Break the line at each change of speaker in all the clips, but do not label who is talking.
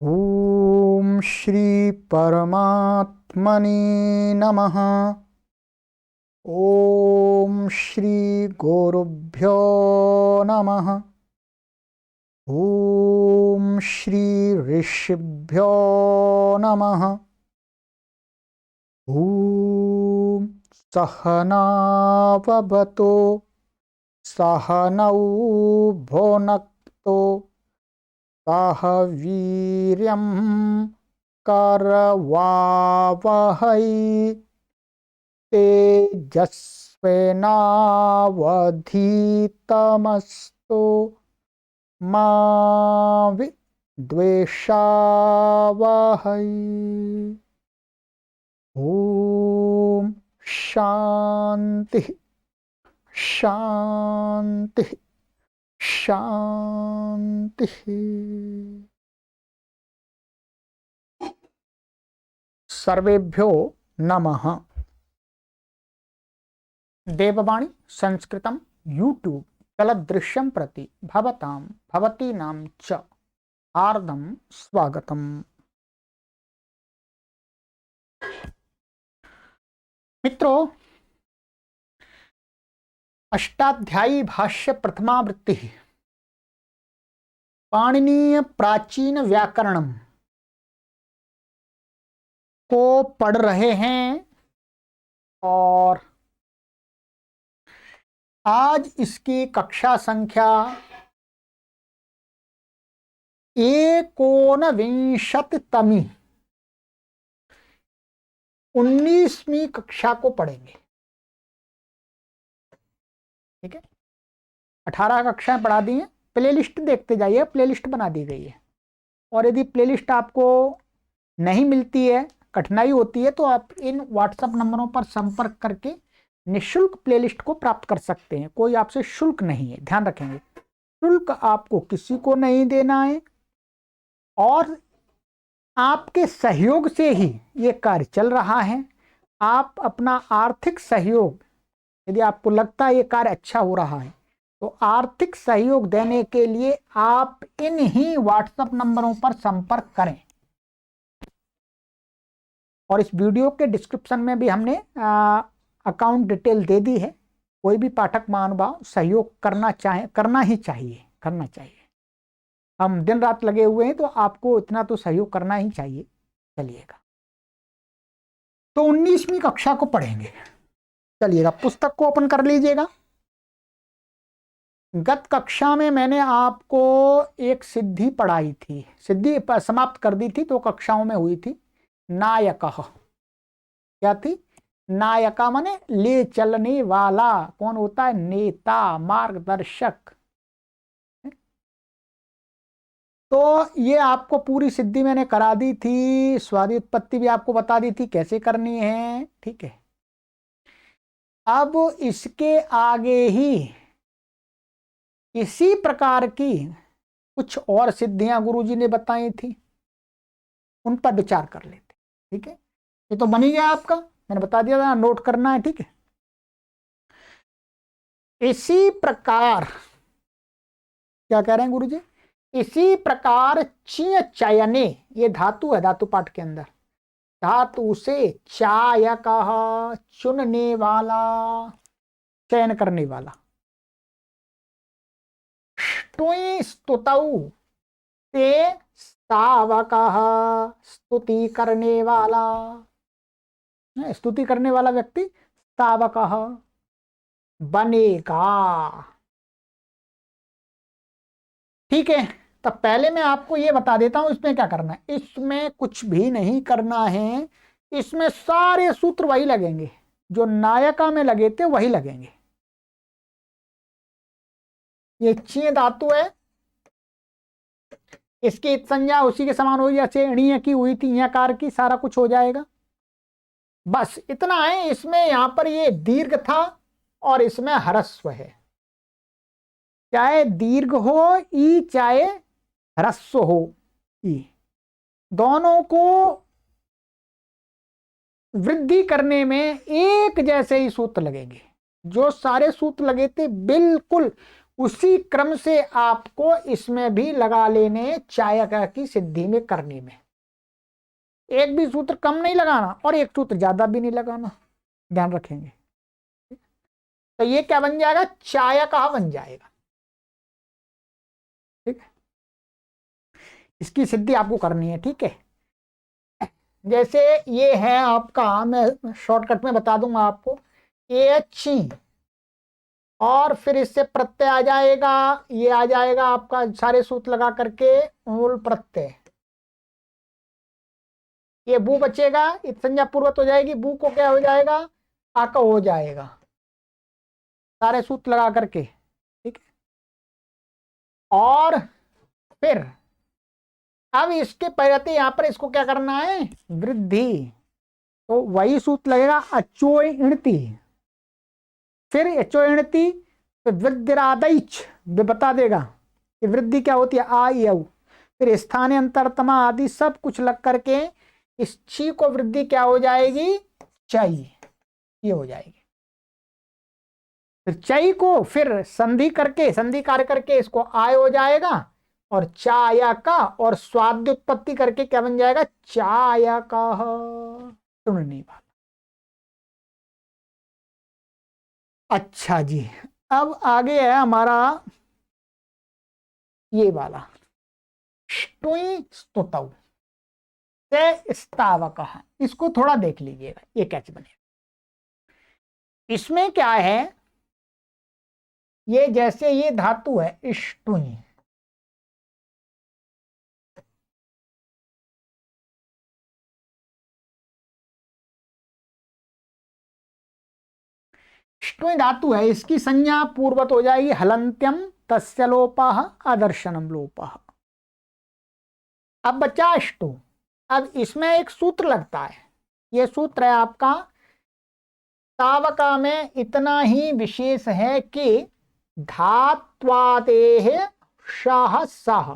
ओम श्री परमात्मने नमः। ओम श्री गुरुभ्यो नमः। ओम श्री ऋषिभ्यो नमः। ओम सहनाववतु सहनौ भुनक्तु सह वीर्यं करवावहै तेजस्विनावधीतमस्तु मा विद्वेषावहै। ओम शांति शांति शांति। सर्वेभ्यो नमः। देववाणी संस्कृतं यूट्यूब चलदृश्यं प्रति भवतां भवतीनां च हार्दं स्वागतम्। मित्रों, अष्टाध्यायी भाष्य प्रथमावृत्ति पाणिनीय प्राचीन व्याकरणम को पढ़ रहे हैं और आज इसकी कक्षा संख्या 19वीं 19वीं कक्षा को पढ़ेंगे। ठीक है, 18 कक्षाएं पढ़ा दी हैं। प्लेलिस्ट देखते जाइए, प्लेलिस्ट बना दी गई है। और यदि प्लेलिस्ट आपको नहीं मिलती है, कठिनाई होती है, तो आप इन व्हाट्सएप नंबरों पर संपर्क करके निःशुल्क प्लेलिस्ट को प्राप्त कर सकते हैं। कोई आपसे शुल्क नहीं है, ध्यान रखेंगे। शुल्क आपको किसी को नहीं देना है और आपके सहयोग से ही ये कार्य चल रहा है। आप अपना आर्थिक सहयोग, यदि आपको लगता है ये कार्य अच्छा हो रहा है, तो आर्थिक सहयोग देने के लिए आप इन ही व्हाट्सएप नंबरों पर संपर्क करें। और इस वीडियो के डिस्क्रिप्शन में भी हमने अकाउंट डिटेल दे दी है। कोई भी पाठक महानुभाव सहयोग करना चाहे, करना ही चाहिए, करना चाहिए। हम दिन रात लगे हुए हैं, तो आपको इतना तो सहयोग करना ही चाहिए। चलिएगा, तो 19वीं कक्षा को पढ़ेंगे। चलिएगा, पुस्तक को ओपन कर लीजिएगा। गत कक्षा में मैंने आपको एक सिद्धि पढ़ाई थी, सिद्धि समाप्त कर दी थी, तो कक्षाओं में हुई थी। नायकः क्या थी? नायका माने ले चलने वाला। कौन होता है? नेता, मार्गदर्शक। तो ये आपको पूरी सिद्धि मैंने करा दी थी। स्वादि उत्पत्ति भी आपको बता दी थी कैसे करनी है। ठीक है, अब इसके आगे ही इसी प्रकार की कुछ और सिद्धियां गुरुजी ने बताई थी, उन पर विचार कर लेते। ठीक है, ये तो बन ही गया आपका, मैंने बता दिया था, नोट करना है। ठीक है, इसी प्रकार क्या कह रहे हैं गुरुजी? इसी प्रकार चिय चयने, ये धातु है, धातु पाठ के अंदर धातु से चायक, चुनने वाला, चयन करने वाला। ष्टुयि स्तुतौ ते सावक, स्तुति करने वाला, स्तुति करने वाला व्यक्ति सावक बनेगा। ठीक है, तब पहले मैं आपको ये बता देता हूं इसमें क्या करना है। इसमें कुछ भी नहीं करना है, इसमें सारे सूत्र वही लगेंगे जो नायका में लगे थे, वही लगेंगे। ये ची धातु है, इसकी इत संज्ञा उसी के समान होगी जैसे णीय की हुई थी, कार की, सारा कुछ हो जाएगा। बस इतना है, इसमें यहां पर ये दीर्घ था और इसमें ह्रस्व है। चाहे दीर्घ हो ई, चाहे ह्रस्व हो ई, दोनों को वृद्धि करने में एक जैसे ही सूत्र लगेंगे। जो सारे सूत्र लगे थे बिल्कुल उसी क्रम से आपको इसमें भी लगा लेने चायक की सिद्धि में करने में। एक भी सूत्र कम नहीं लगाना और एक सूत्र ज्यादा भी नहीं लगाना, ध्यान रखेंगे। तो ये क्या बन जाएगा, चायक बन जाएगा। ठीक है, इसकी सिद्धि आपको करनी है। ठीक है, जैसे ये है आपका, मैं शॉर्टकट में बता दूंगा आपको, एच और फिर इससे प्रत्यय आ जाएगा, ये आ जाएगा आपका सारे सूत्र लगा करके मूल प्रत्यय। ये बू बचेगा, इत संज्ञा पूर्वत हो जाएगी, बू को क्या हो जाएगा, आका हो जाएगा, सारे सूत्र लगा करके। ठीक है, और फिर अब इसके पहले यहां पर इसको क्या करना है, वृद्धि। तो वही सूत्र लगेगा अचोय इणति, फिर अचोयणति, फिर वृद्धिरादैच बता देगा कि वृद्धि क्या होती है, आ यऊ, फिर स्थानीय अंतरतमा आदि सब कुछ लग करके इस ची को वृद्धि क्या हो जाएगी, चई, ये हो जाएगी। फिर चई को फिर संधि करके, संधि कार्य करके इसको आय हो जाएगा, और चाया का और स्वाद्य उत्पत्ति करके क्या बन जाएगा, चाया का, सुनने वाला। अच्छा जी, अब आगे है हमारा ये वाला ष्टुई स्तुतौ से स्तावक। इसको थोड़ा देख लीजिएगा, ये कैसे बनेगा। इसमें क्या है, ये जैसे ये धातु है ष्टुई, ष्टुई धातु है, इसकी संज्ञा पूर्वत हो जाएगी हलंत्यम, तस्य लोपः आदर्शनम लोपः। अब बचा अष्टु। अब इसमें एक सूत्र लगता है, ये सूत्र है आपका तावका में इतना ही विशेष है कि धात्वादेह शाह सह,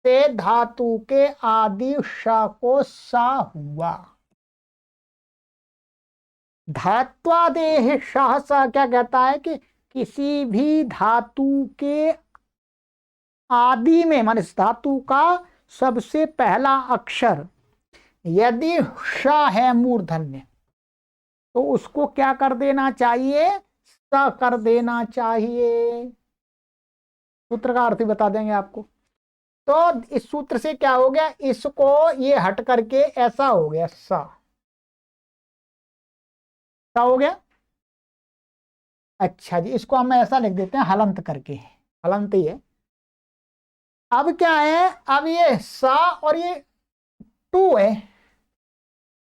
से धातु के आदि श को सा हुआ। धात्वादेह शाह सा क्या कहता है कि किसी भी धातु के आदि में, मान इस धातु का सबसे पहला अक्षर यदि श है मूर्धन्य, तो उसको क्या कर देना चाहिए, स कर देना चाहिए। सूत्र का अर्थ बता देंगे आपको। तो इस सूत्र से क्या हो गया, इसको ये हट करके ऐसा हो गया, सा हो गया। अच्छा जी, इसको हम ऐसा लिख देते हैं हलंत करके, हलंत ही है। अब क्या है, अब ये सा और ये टू है,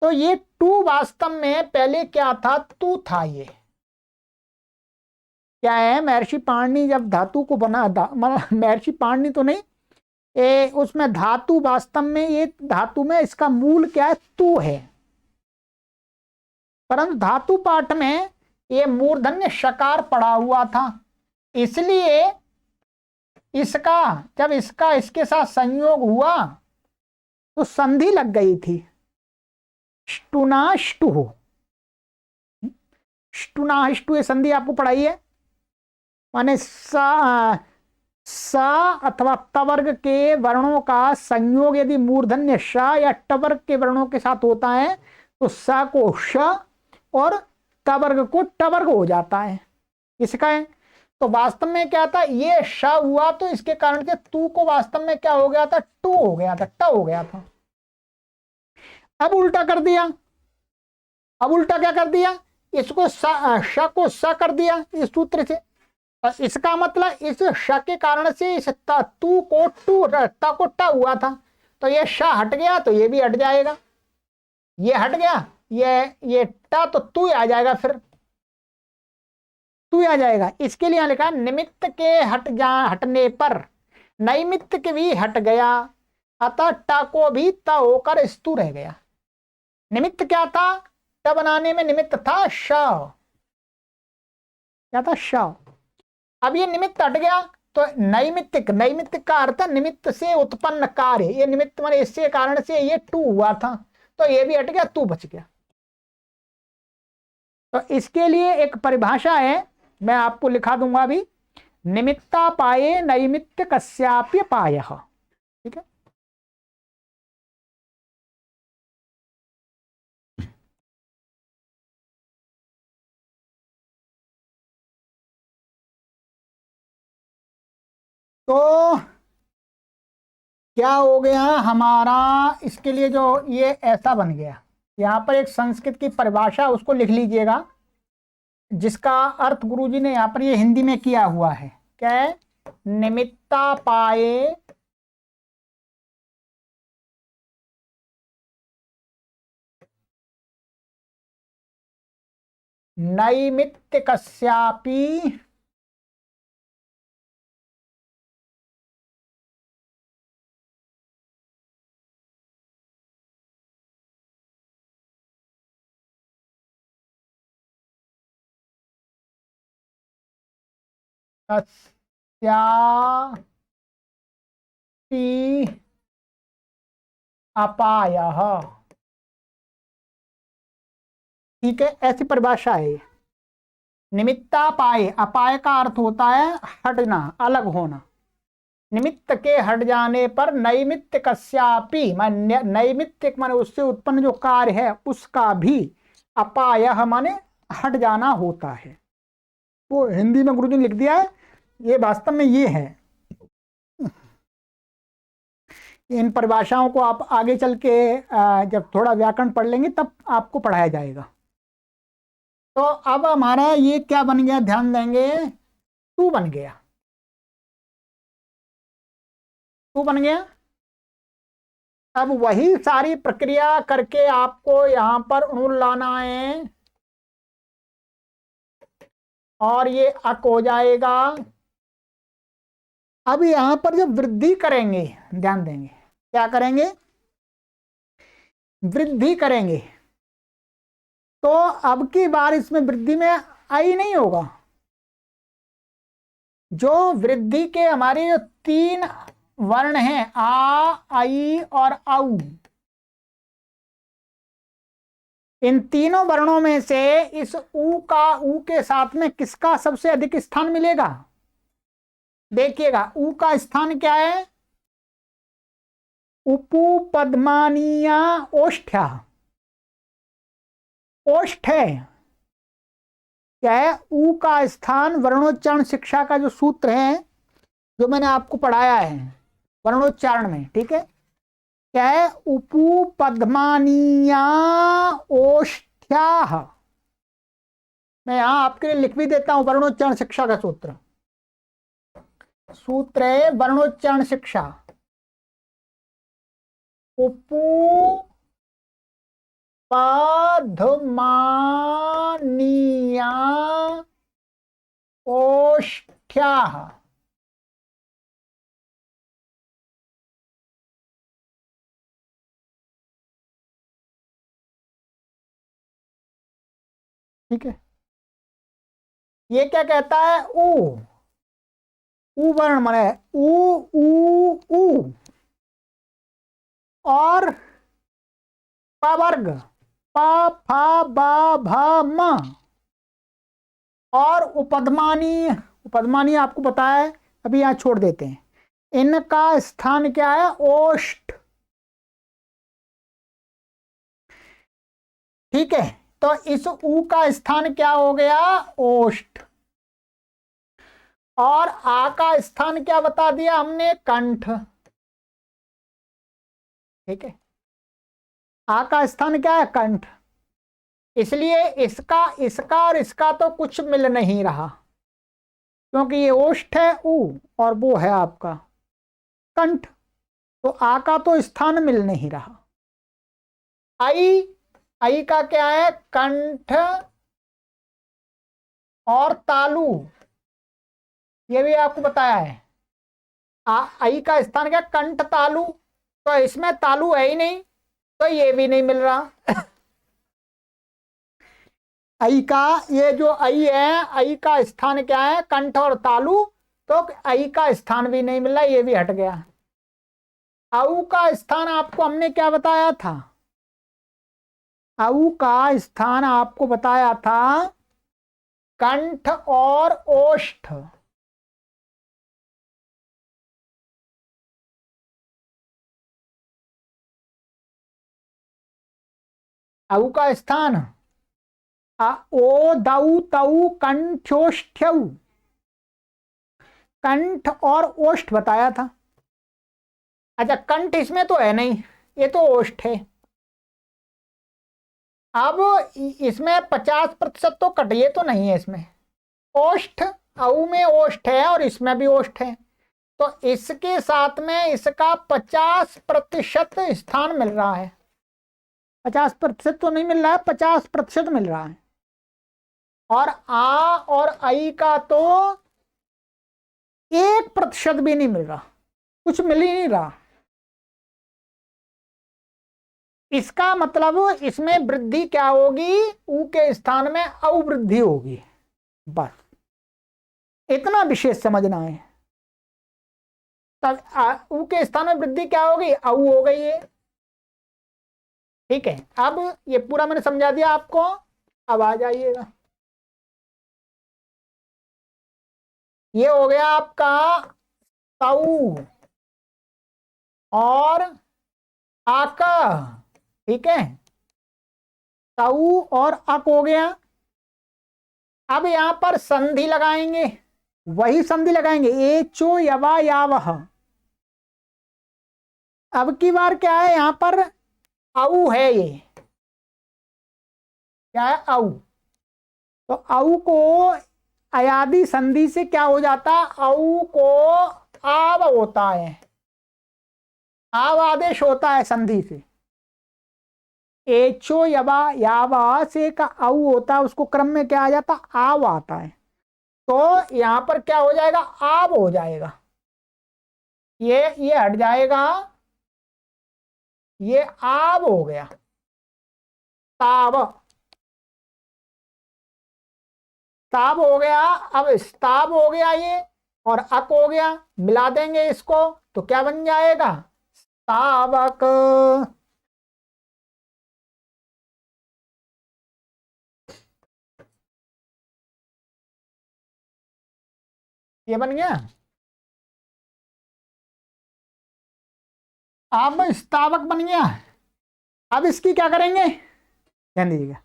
तो ये टू वास्तव में पहले क्या था, तू था। ये क्या है, महर्षि पाणिनि जब धातु को बना, महर्षि पाणिनि तो नहीं, उसमें धातु वास्तव में, ये धातु में इसका मूल क्या है, तू है, परंतु धातु पाठ में ये मूर्धन्य शकार पड़ा हुआ था, इसलिए इसका जब इसका इसके साथ संयोग हुआ तो संधि लग गई थी, ष्टुनाष्टु, ष्टुनाष्टु, ये संधि आपको पढ़ाई है। माने सा अथवा तवर्ग के वर्णों का संयोग यदि मूर्धन्य श या टवर्ग के वर्णों के साथ होता है तो स को श और तवर्ग को टवर्ग हो जाता है। इसका है, तो वास्तव में क्या था, ये श हुआ तो इसके कारण से तू को वास्तव में क्या हो गया था, टू हो गया था, ट हो गया था। अब उल्टा कर दिया, अब उल्टा क्या कर दिया, इसको श को स कर दिया इस सूत्र से। इसका मतलब इस श के कारण से इस तू को टू, ट को ट हुआ था, तो ये श हट गया तो ये भी हट जाएगा, ये हट गया, ये ट तो तू आ जाएगा, फिर तू आ जाएगा। इसके लिए लिखा निमित्त के हटने पर नैमित्त के भी हट गया, अतः ट को भी त होकर स्तु रह गया। निमित्त क्या था, ट बनाने में निमित्त था श, क्या था, श। अब ये निमित्त हट गया तो नैमित्तिक, नैमित्तिक का अर्थ निमित्त से उत्पन्न कार्य, ये निमित्त माने इसके कारण से ये टू हुआ था, तो ये भी हट गया, तू बच गया। तो इसके लिए एक परिभाषा है, मैं आपको लिखा दूंगा अभी, निमित्तापाये नैमित्त कस्याप्य पायः। ठीक है, तो क्या हो गया हमारा, इसके लिए जो ये ऐसा बन गया, यहाँ पर एक संस्कृत की परिभाषा उसको लिख लीजिएगा, जिसका अर्थ गुरुजी ने यहाँ पर ये हिंदी में किया हुआ है। क्या है? निमित्ता पाए नैमित्त कस्यापि कस्यापि अपायः। ठीक है, ऐसी परिभाषा है। निमित्तापाय, अपाय का अर्थ होता है हटना, अलग होना। निमित्त के हट जाने पर नैमित्त कस्यापि, माने नैमित्तिक माने उससे उत्पन्न जो कार्य है उसका भी अपायः माने हट जाना होता है। वो हिंदी में गुरुजी ने लिख दिया है, ये वास्तव में ये है। इन परिभाषाओं को आप आगे चल के जब थोड़ा व्याकरण पढ़ लेंगे तब आपको पढ़ाया जाएगा। तो अब हमारा ये क्या बन गया, ध्यान देंगे, टू बन गया, टू बन गया। अब वही सारी प्रक्रिया करके आपको यहां पर उण लाना है और ये अक हो जाएगा। अब यहां पर जब वृद्धि करेंगे, ध्यान देंगे, क्या करेंगे, वृद्धि करेंगे, तो अब की बार इसमें वृद्धि में आई नहीं होगा। जो वृद्धि के हमारे जो तीन वर्ण हैं, आ, आई और औ, इन तीनों वर्णों में से इस ऊ का, ऊ के साथ में किसका सबसे अधिक स्थान मिलेगा? देखिएगा, ऊ का स्थान क्या है? उपू पद्मानिया ओष्ठ्या, ओष्ठ है। क्या है? ऊ का स्थान वर्णोच्चारण शिक्षा का जो सूत्र है, जो मैंने आपको पढ़ाया है वर्णोच्चारण में, ठीक है, क्या है? उपू पद्मानिया ओष्ठ्या। मैं यहां आपके लिए लिख भी देता हूं वर्णोच्चारण शिक्षा का सूत्र। सूत्र है वर्णोच्चारण शिक्षा, उपू पद्मानिया ओष्ठ्या। ठीक है, ये क्या कहता है? ऊ, ऊ वर्ण माने ऊ, ऊ, ऊ, और प वर्ग, प फ ब भ म, और उपदमानी, उपदमानी आपको बताया है, अभी यहां छोड़ देते हैं। इनका स्थान क्या है? ओष्ठ। ठीक है, तो इस ऊ का स्थान क्या हो गया? ओष्ठ। और आ का स्थान क्या बता दिया हमने? कंठ। ठीक है, आ का स्थान क्या है? कंठ। इसलिए इसका, इसका और इसका तो कुछ मिल नहीं रहा, क्योंकि ये ओष्ठ है ऊ, और वो है आपका कंठ, तो आ का तो स्थान मिल नहीं रहा। आई, आई का क्या है? कंठ और तालु, ये भी आपको बताया है। आई का स्थान क्या? कंठ तालु, तो इसमें तालु है ही नहीं, तो ये भी नहीं मिल रहा। आई का, ये जो आई है, आई का स्थान क्या है? कंठ और तालु, तो आई का स्थान भी नहीं मिल रहा, ये भी हट गया। औ का स्थान आपको हमने क्या बताया था? औ का स्थान आपको बताया था कंठ और ओष्ठ। औ का स्थान ओ दऊ तऊ कंठोष्ठ्यऊ, कंठ और ओष्ठ बताया था। अच्छा कंठ इसमें तो है नहीं, ये तो ओष्ठ है। अब इसमें 50% तो कटिए तो नहीं है इसमें, ओष्ठ औ में ओष्ठ है और इसमें भी ओष्ठ है, तो इसके साथ में इसका 50% स्थान मिल रहा है। 50% तो नहीं मिल रहा है, 50% मिल रहा है। और आ और आई का तो 1% भी नहीं मिल रहा, कुछ मिल ही नहीं रहा। इसका मतलब इसमें वृद्धि क्या होगी, ऊ के स्थान में औ वृद्धि होगी, बस इतना विशेष समझना है। तब ऊ के स्थान में वृद्धि क्या होगी, औ हो गई है। ठीक है, अब ये पूरा मैंने समझा दिया आपको, अब आ जाइएगा। ये हो गया आपका ताऊ और आका। ठीक है, ताऊ और अक हो गया। अब यहां पर संधि लगाएंगे, वही संधि लगाएंगे, ए चो यवा यावह। अब की बार क्या है, यहां पर औ है, ये क्या है, औ। तो औ को अयादि संधि से क्या हो जाता, औ को आव होता है, आव आदेश होता है संधि से। एचो यवा यावा से का औ होता है, उसको क्रम में क्या आ जाता, आव आता है। तो यहां पर क्या हो जाएगा, आव हो जाएगा, ये हट जाएगा, ये आव हो गया, ताव, ताब हो गया। अब स्ताब हो गया ये, और अक हो गया, मिला देंगे इसको तो क्या बन जाएगा, तावक। ये बन गया। अब स्तावक बन गया। अब इसकी क्या करेंगे, ध्यान दीजिएगा।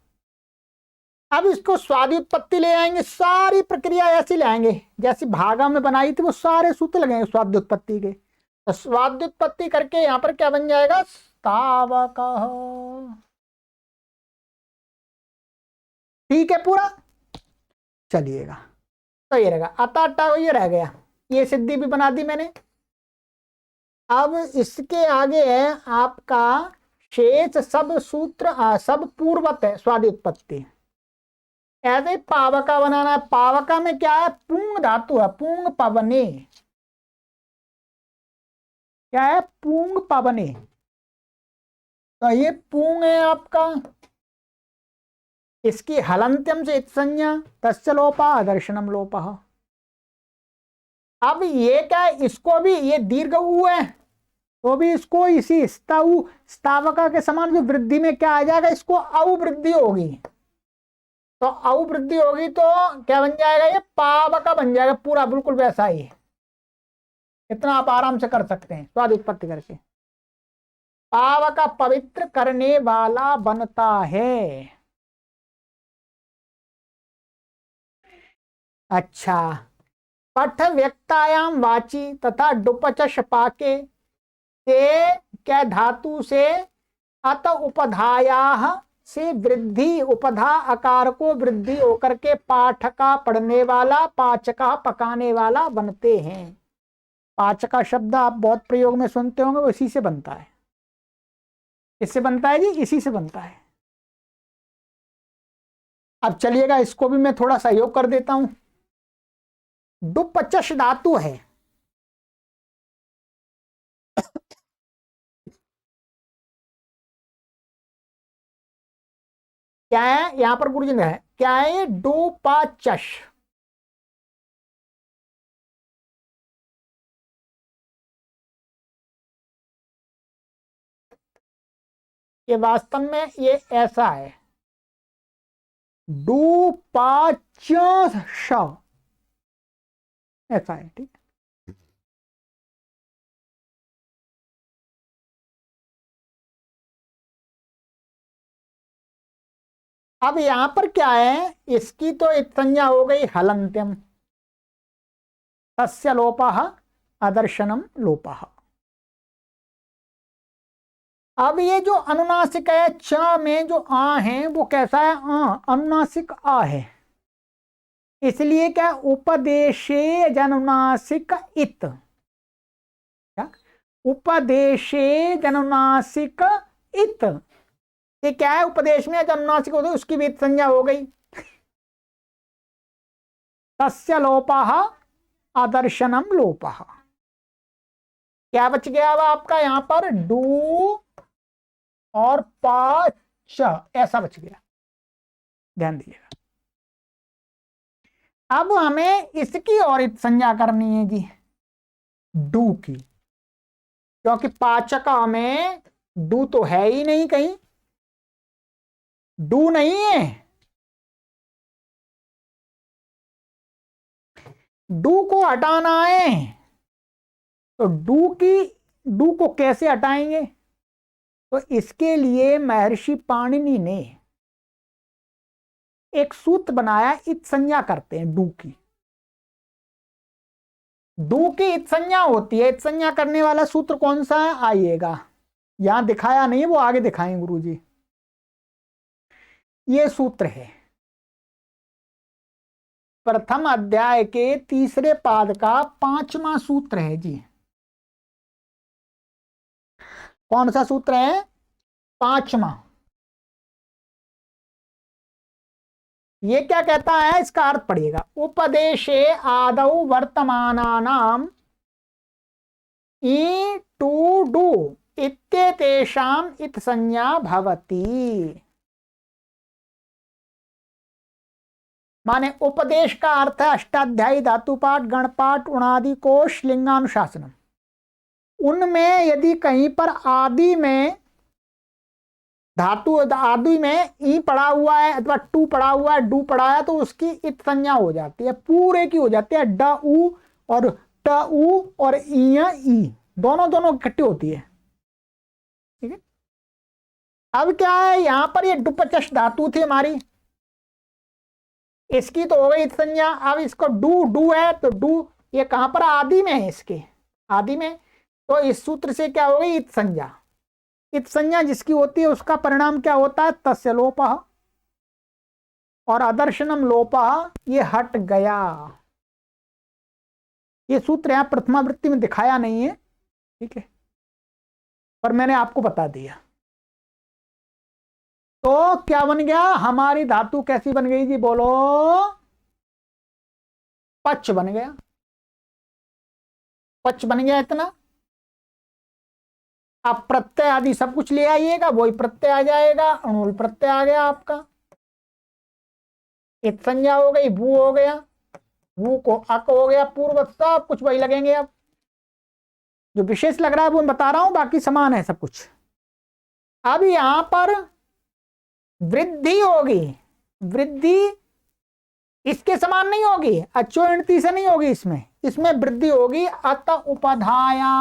अब इसको स्वादि उत्पत्ति ले आएंगे, सारी प्रक्रिया ऐसी ले आएंगे जैसी भागा में बनाई थी, वो सारे सूत्र लगेंगे स्वाद्य उत्पत्ति के। तो स्वाद्य उत्पत्ति करके यहां पर क्या बन जाएगा, स्तावक। ठीक है पूरा, चलिएगा। तो ये रहेगा अतः ये रह गया, ये सिद्धि भी बना दी मैंने। अब इसके आगे है आपका शेष सब सूत्र, सब पूर्वत है स्वादि उत्पत्ति। ऐसे ही पावका बनाना है, पावका में क्या है, पुंग धातु है, पुंग पवने, क्या है, पुंग पवने। तो ये पुंग है आपका, इसकी हलंत्यम से संज्ञा, तस्य लोपा दर्शनम लोपा। अब ये क्या है, इसको भी ये दीर्घ ऊ है, तो भी इसको इसी स्ताऊ स्तावका के समान जो वृद्धि में क्या आ जाएगा, इसको औ वृद्धि होगी। तो औ वृद्धि होगी तो क्या बन जाएगा, ये पावका बन जाएगा पूरा, बिल्कुल वैसा ही। इतना आप आराम से कर सकते हैं स्वाद उत्पत्ति करके। पावका पवित्र करने वाला बनता है। अच्छा, पठ व्यक्तायाम वाची तथा डुपचश पाके से क्या धातु से अत उपधाया से वृद्धि, उपधा आकार को वृद्धि होकर के पाठका पढ़ने वाला, पाचका पकाने वाला बनते हैं। पाचका शब्द आप बहुत प्रयोग में सुनते होंगे, वो इसी से बनता है। इससे बनता है जी, इसी से बनता है। अब चलिएगा, इसको भी मैं थोड़ा सहयोग कर देता हूं। डुपचश धातु है, क्या है यहां पर गुरुजी ने है, क्या है ये, डोपाचश। ये वास्तव में ये ऐसा है, डोपाचश, ऐसा है, ठीक। अब यहां पर क्या है, इसकी तो इत संज्ञा हो गई हलंत्यम, तस्य लोपः अदर्शनम लोपः। अब ये जो अनुनासिक है, च में जो आ है वो कैसा है, अनुनासिक आ है, इसलिए क्या, उपदेशे जनुनासिक इत, क्या, उपदेशे जनुनासिक इत, ये क्या है, उपदेश में जनुनासिक होती है उसकी भी इत संज्ञा हो गई। तस्य लोपः आदर्शनम लोपः। क्या बच गया अब आपका यहां पर, डू और पाच, ऐसा बच गया, ध्यान दीजिएगा। अब हमें इसकी और इत संज्ञा करनी है जी, डू की, क्योंकि पाचका में डू तो है ही नहीं, कहीं डू नहीं है। डू को हटाना है, तो डू को कैसे हटाएंगे, तो इसके लिए महर्षि पाणिनि ने एक सूत्र बनाया, इत संज्ञा करते हैं डू की। डू की इत संज्ञा होती है, इत संज्ञा करने वाला सूत्र कौन सा है, आइएगा, यहां दिखाया नहीं, वो आगे दिखाएंगे गुरुजी। ये सूत्र है प्रथम अध्याय के तीसरे पाद का 5वां सूत्र है जी। कौन सा सूत्र है, 5वां। ये क्या कहता है, इसका अर्थ पढ़िएगा, उपदेशे आदौ वर्तमानानाम ई टू डू इत्येतेषाम इत संज्ञा भवति। माने उपदेश का अर्थ है अष्टाध्यायी, धातुपाठ, गणपाठ, उणादि कोश, लिंगानुशासनम। उनमें यदि कहीं पर आदि में धातु, आदि में ई पड़ा हुआ है अथवा टू पड़ा हुआ है, डू पड़ा है, तो उसकी इत संज्ञा हो जाती है, पूरे की हो जाती है, ड उ और ट उ और ई दोनों दोनों इकट्ठी होती है, ठीक है। अब क्या है, यहां पर ये डुपचश धातु थी हमारी, इसकी तो हो गई इत संज्ञा। अब इसको डू डू है, तो डू ये कहां पर, आदि में है, इसके आदि में, तो इस सूत्र से क्या हो गई, इत संज्ञा। इत संज्ञा जिसकी होती है उसका परिणाम क्या होता है, तस्य लोपः, और अदर्शनम लोपः, ये हट गया। ये सूत्र यहां प्रथमावृत्ति में दिखाया नहीं है, ठीक है, पर मैंने आपको बता दिया। तो क्या बन गया, हमारी धातु कैसी बन गई जी, बोलो, पच बन गया, पच बन गया इतना। आप प्रत्यय आदि सब कुछ ले आइएगा, वही प्रत्यय आ जाएगा, अणुल प्रत्यय आ गया आपका, इत संज्ञा हो गई, भू हो गया, भू को अक हो गया, पूर्व, सब कुछ वही लगेंगे। अब जो विशेष लग रहा है वो मैं बता रहा हूं, बाकी समान है सब कुछ। अब यहां पर वृद्धि होगी, वृद्धि इसके समान नहीं होगी, अचोणती से नहीं होगी, इसमें वृद्धि होगी अत उपधाया,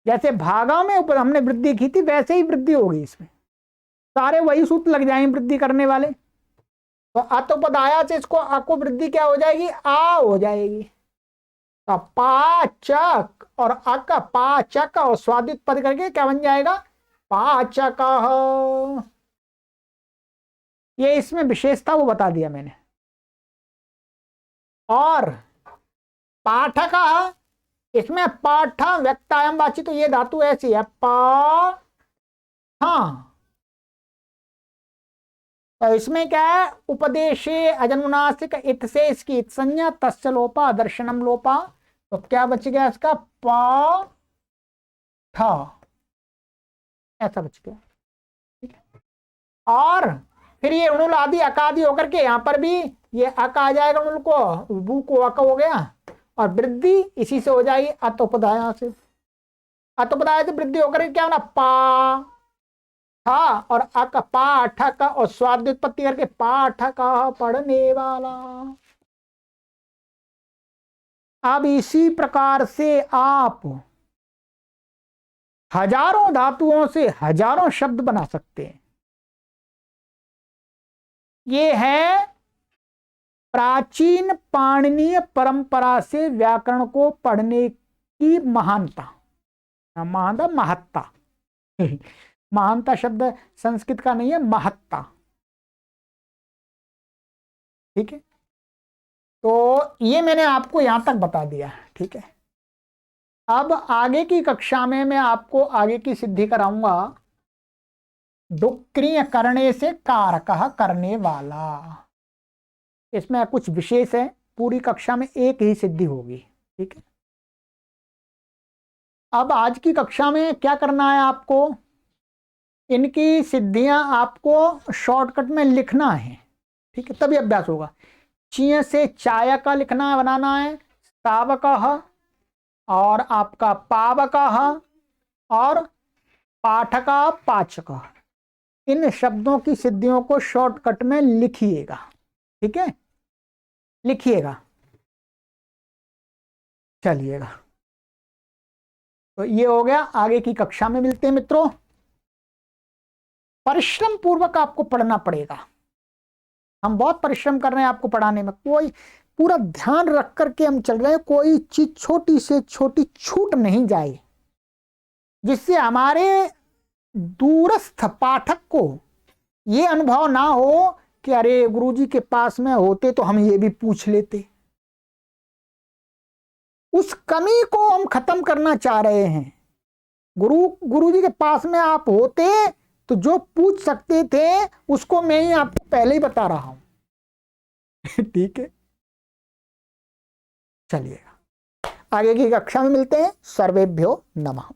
जैसे भागा में हमने वृद्धि की थी, वैसे ही वृद्धि होगी इसमें, सारे वही सूत्र लग जाएंगे वृद्धि करने वाले। तो अतोपदाया से इसको को वृद्धि क्या हो जाएगी, आ हो जाएगी, तो पाचक और अक, पाचक और स्वादित पद करके क्या बन जाएगा, पाचक। ये इसमें विशेषता वो बता दिया मैंने। और पाठक, इसमें पाठ व्यक्तायम वाची, तो ये धातु ऐसी है, पा, हाँ, तो इसमें क्या है, उपदेशे अजनुनासिक इत से इसकी इत संज्ञा, तस्य लोपा दर्शनम लोपा, तो क्या बच गया इसका, पा ठा, ऐसा बच गया, ठीक है। और फिर ये उणुल आदि अकादि होकर के यहां पर भी ये अक आ जाएगा, उणुल को, बू को अक हो गया, और वृद्धि इसी से हो जाएगी, अतोपदाया से, अतोपदाया से वृद्धि होकर क्या होना, पा ठा और अक, पाठक, और स्वाद उत्पत्ति करके पाठक, पढ़ने वाला। अब इसी प्रकार से आप हजारों धातुओं से हजारों शब्द बना सकते हैं। ये है प्राचीन पाणिनीय परंपरा से व्याकरण को पढ़ने की महानता, महानता, महत्ता। महानता शब्द संस्कृत का नहीं है, महत्ता। ठीक है, तो ये मैंने आपको यहां तक बता दिया। ठीक है, अब आगे की कक्षा में मैं आपको आगे की सिद्धि कराऊंगा, डुक्रिय करने से कारकः करने वाला। इसमें कुछ विशेष है, पूरी कक्षा में एक ही सिद्धि होगी। ठीक है, अब आज की कक्षा में क्या करना है आपको, इनकी सिद्धियां आपको शॉर्टकट में लिखना है। ठीक है, तभी अभ्यास होगा। चिय से चाय का लिखना बनाना है, तावकः, और आपका पावकः, और पाठका पाचक। इन शब्दों की सिद्धियों को शॉर्टकट में लिखिएगा। ठीक है, लिखिएगा, चलिएगा। तो ये हो गया, आगे की कक्षा में मिलते हैं मित्रों। परिश्रम पूर्वक आपको पढ़ना पड़ेगा, हम बहुत परिश्रम कर रहे हैं आपको पढ़ाने में, कोई पूरा ध्यान रख करके हम चल रहे हैं, कोई चीज छोटी से छोटी छूट नहीं जाए, जिससे हमारे दूरस्थ पाठक को ये अनुभव ना हो कि अरे गुरुजी के पास में होते तो हम ये भी पूछ लेते। उस कमी को हम खत्म करना चाह रहे हैं। गुरुजी के पास में आप होते तो जो पूछ सकते थे उसको मैं ही आपको पहले ही बता रहा हूं। ठीक है, चलिएगा, आगे की कक्षा में मिलते हैं। सर्वेभ्यो नमः।